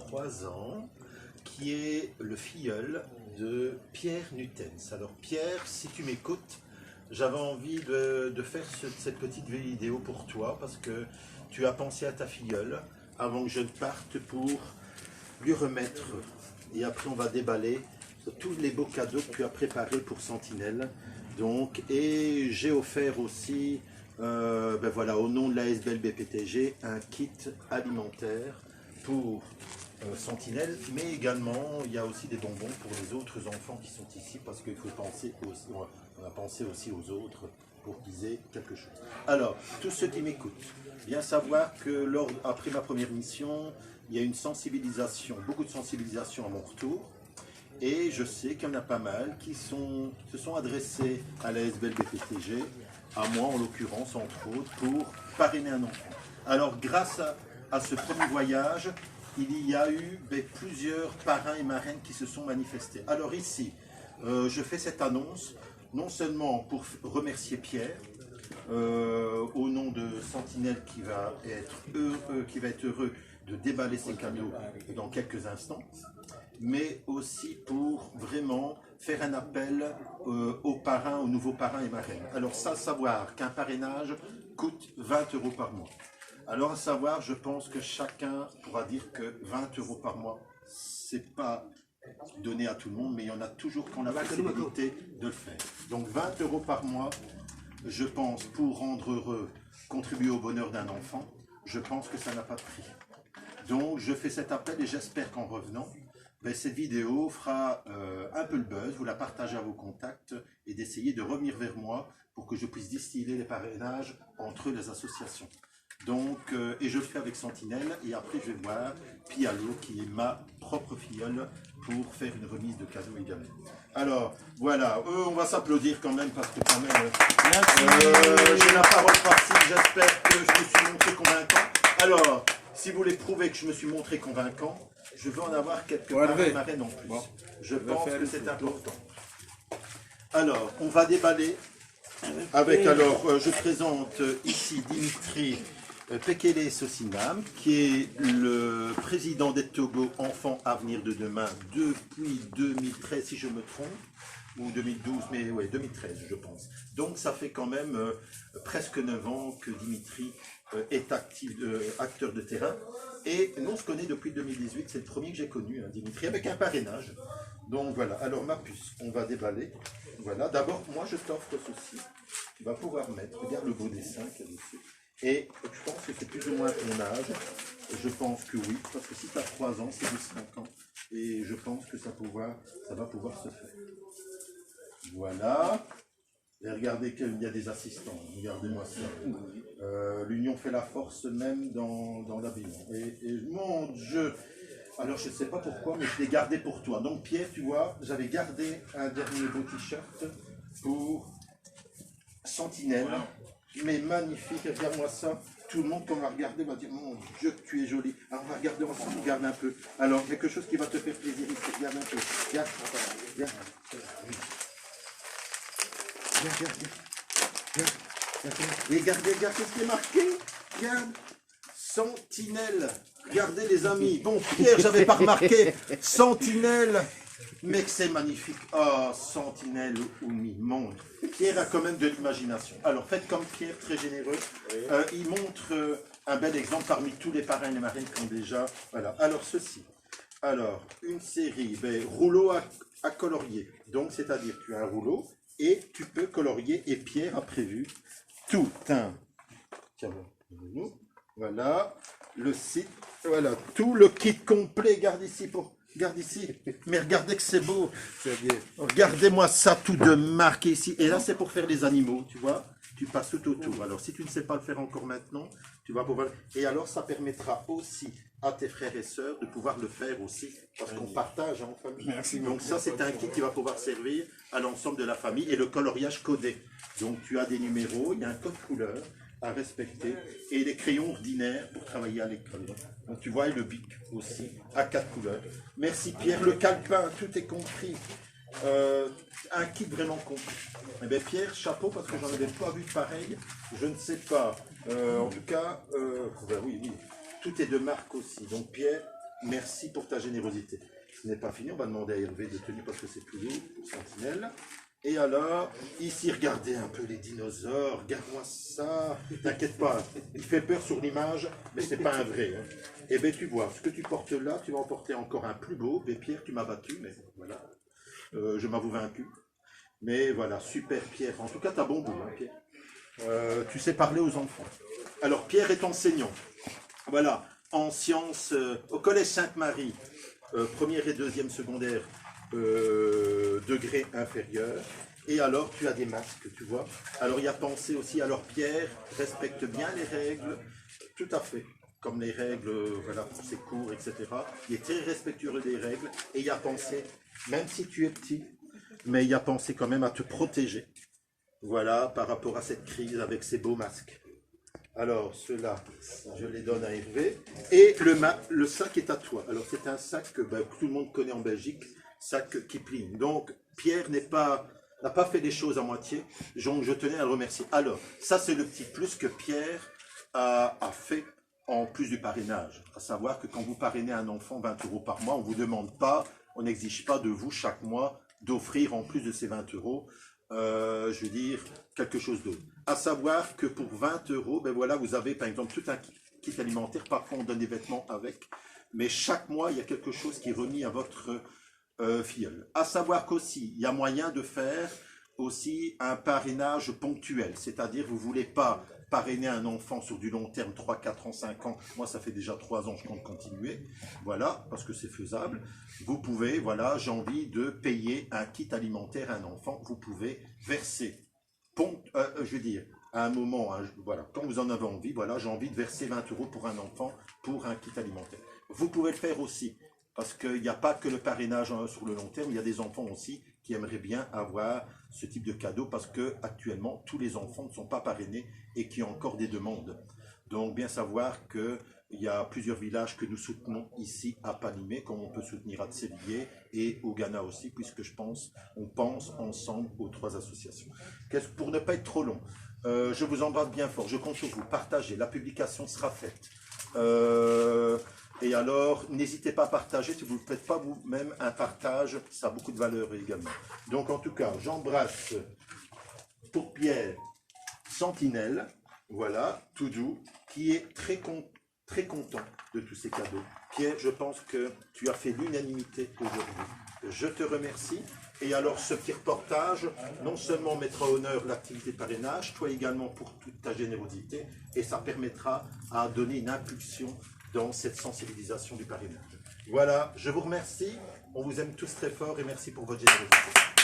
3 ans, qui est le filleul de Pierre Nutens. Alors Pierre, si tu m'écoutes, j'avais envie de faire cette petite vidéo pour toi, parce que tu as pensé à ta filleule avant que je ne parte pour lui remettre. Et après on va déballer tous les beaux cadeaux que tu as préparés pour Sentinelle. Donc, et j'ai offert aussi, voilà, au nom de la SBL BPTG, un kit alimentaire pour Sentinelle, mais également il y a aussi des bonbons pour les autres enfants qui sont ici, parce qu'il faut penser aussi, on a pensé aussi aux autres pour qu'ils aient quelque chose. Alors, tous ceux qui m'écoutent, bien savoir que après ma première mission, il y a une sensibilisation, beaucoup de sensibilisation à mon retour. Et je sais qu'il y en a pas mal qui se sont adressés à la SBL BPTG, à moi en l'occurrence, entre autres, pour parrainer un enfant. Alors, grâce à ce premier voyage, il y a eu plusieurs parrains et marraines qui se sont manifestés. Alors ici, je fais cette annonce, non seulement pour remercier Pierre, au nom de Sentinelle qui va être heureux de déballer ses cadeaux dans quelques instants, mais aussi pour vraiment faire un appel aux parrains, aux nouveaux parrains et marraines. Alors ça, savoir qu'un parrainage coûte 20 € par mois. Alors à savoir, je pense que chacun pourra dire que 20 € par mois, c'est pas donné à tout le monde, mais il y en a toujours qui ont la possibilité de le faire. Donc 20 € par mois, je pense, pour rendre heureux, contribuer au bonheur d'un enfant, je pense que ça n'a pas de prix. Donc je fais cet appel et j'espère qu'en revenant, cette vidéo fera un peu le buzz, vous la partagez à vos contacts et d'essayer de revenir vers moi pour que je puisse distiller les parrainages entre les associations. Donc, et je le fais avec Sentinelle, et après je vais voir Pialo, qui est ma propre filleule, pour faire une remise de cadeaux également. Alors, voilà, on va s'applaudir quand même, parce que quand même, j'ai la parole facile, j'espère que je me suis montré convaincant. Alors, si vous voulez prouver que je me suis montré convaincant, je veux en avoir quelques marraines en plus. Bon, je pense que c'est important. Alors, on va déballer avec, je présente ici Dimitri Pekele Sosinam, qui est le président des Togo Enfants Avenir de Demain depuis 2013, si je me trompe, ou 2012, mais ouais, 2013, je pense. Donc, ça fait quand même presque 9 ans que Dimitri est acteur de terrain. Et nous, on se connaît depuis 2018, c'est le premier que j'ai connu, hein, Dimitri, avec un parrainage. Donc voilà, alors ma puce, on va déballer. Voilà, d'abord, moi je t'offre ceci. Tu vas pouvoir mettre, regarde le beau dessin qu'il y a dessus. Et je pense que c'est plus ou moins ton âge. Je pense que oui, parce que si tu as 3 ans, c'est de 5 ans. Et je pense que ça va pouvoir se faire. Voilà. Et regardez qu'il y a des assistants. Regardez-moi ça. L'union fait la force même dans l'habillement. Et mon Dieu. Alors je ne sais pas pourquoi, mais je l'ai gardé pour toi. Donc Pierre, tu vois, j'avais gardé un dernier beau t-shirt pour Sentinelle. Mais magnifique, regarde-moi ça. Tout le monde, quand on va regarder, va dire, mon Dieu, que tu es jolie. Alors on va regarder ensemble, regarde un peu. Alors, quelque chose qui va te faire plaisir ici, regarde un peu. Regarde, regarde. Regarde. Et regardez, qu'est-ce qui est marqué. Regarde. Sentinelle. Regardez les amis. Bon, Pierre, j'avais pas remarqué. Sentinelle. Mais que c'est magnifique. Oh, Sentinelle ou mi-monde. Pierre a quand même de l'imagination. Alors, faites comme Pierre, très généreux. Il montre un bel exemple parmi tous les parrains et les marraines qui ont déjà... Voilà. Alors, ceci. Alors, une série, rouleau à colorier. Donc, c'est-à-dire, tu as un rouleau et tu peux colorier. Et Pierre a prévu tout un... Tiens, voilà. Le site. Voilà. Tout le kit complet. Garde ici pour... Regarde ici, mais regardez que c'est beau. Regardez-moi ça, tout de marqué ici. Et là, c'est pour faire les animaux, tu vois. Tu passes tout autour. Alors, si tu ne sais pas le faire encore maintenant, tu vas pouvoir... Et alors, ça permettra aussi à tes frères et sœurs de pouvoir le faire aussi, parce qu'on partage en famille. Merci. Donc ça, c'est un kit qui va pouvoir servir à l'ensemble de la famille. Et le coloriage codé. Donc, tu as des numéros, il y a un code couleur à respecter, et les crayons ordinaires pour travailler à l'école. Donc tu vois, et le bic aussi, à 4 couleurs. Merci Pierre, le calepin, tout est compris. Un kit vraiment compris. Eh bien Pierre, chapeau, parce que j'en avais pas vu de pareil, je ne sais pas. En tout cas, oui, tout est de marque aussi. Donc Pierre, merci pour ta générosité. Ce n'est pas fini, on va demander à Hervé de tenir parce que c'est plus lourd pour Sentinelle. Et alors, ici, regardez un peu les dinosaures, regarde-moi ça. T'inquiète pas, il fait peur sur l'image, mais c'est pas un vrai. Hein. Et bien tu vois, ce que tu portes là, tu vas en porter encore un plus beau. Mais Pierre, tu m'as battu, mais voilà, je m'avoue vaincu. Mais voilà, super Pierre. En tout cas, t'as bon goût, hein, Pierre. Tu sais parler aux enfants. Alors, Pierre est enseignant. Voilà, en sciences, au Collège Sainte-Marie, première et deuxième secondaire, degré inférieur. Et alors, tu as des masques, tu vois. Alors, il y a pensé aussi, alors Pierre respecte bien les règles, tout à fait, comme les règles, voilà, pour ses cours, etc. Il est très respectueux des règles, et il a pensé, même si tu es petit, mais il a pensé quand même à te protéger, voilà, par rapport à cette crise avec ces beaux masques. Alors, ceux-là, je les donne à Hervé. Et le sac est à toi. Alors, c'est un sac que tout le monde connaît en Belgique, sac Kipling. Donc, Pierre n'a pas fait les choses à moitié, donc je tenais à le remercier. Alors, ça, c'est le petit plus que Pierre a fait en plus du parrainage. À savoir que quand vous parrainez un enfant 20 € par mois, on ne vous demande pas, on n'exige pas de vous chaque mois d'offrir en plus de ces 20 €, je veux dire, quelque chose d'autre. À savoir que pour 20 €, ben voilà, vous avez par exemple tout un kit alimentaire, parfois on donne des vêtements avec, mais chaque mois, il y a quelque chose qui est remis à votre filleul. À savoir qu'aussi, il y a moyen de faire aussi un parrainage ponctuel, c'est-à-dire vous ne voulez pas parrainer un enfant sur du long terme, 3, 4 ans, 5 ans, moi ça fait déjà 3 ans, je compte continuer, voilà, parce que c'est faisable. Vous pouvez, voilà, j'ai envie de payer un kit alimentaire à un enfant, vous pouvez verser, je veux dire, à un moment, hein, voilà, quand vous en avez envie, voilà, j'ai envie de verser 20 € pour un enfant, pour un kit alimentaire. Vous pouvez le faire aussi, parce qu'il n'y a pas que le parrainage sur le long terme, il y a des enfants aussi qui aimeraient bien avoir ce type de cadeau, parce que actuellement tous les enfants ne sont pas parrainés et qu'il y a encore des demandes. Donc bien savoir qu'il y a plusieurs villages que nous soutenons ici à Panimé, comme on peut soutenir à Tsélié et au Ghana aussi, puisque on pense ensemble aux 3 associations. Pour ne pas être trop long, je vous embrasse bien fort, je compte sur vous, partagez, la publication sera faite. Et alors, n'hésitez pas à partager, si vous ne faites pas vous-même un partage, ça a beaucoup de valeur également. Donc en tout cas, j'embrasse pour Pierre Sentinelle, voilà, tout doux, qui est très content de tous ces cadeaux. Pierre, je pense que tu as fait l'unanimité aujourd'hui. Je te remercie. Et alors, ce petit reportage, non seulement mettra à honneur l'activité de parrainage, toi également pour toute ta générosité, et ça permettra à donner une impulsion dans cette sensibilisation du parrainage. Voilà, je vous remercie. On vous aime tous très fort et merci pour votre générosité.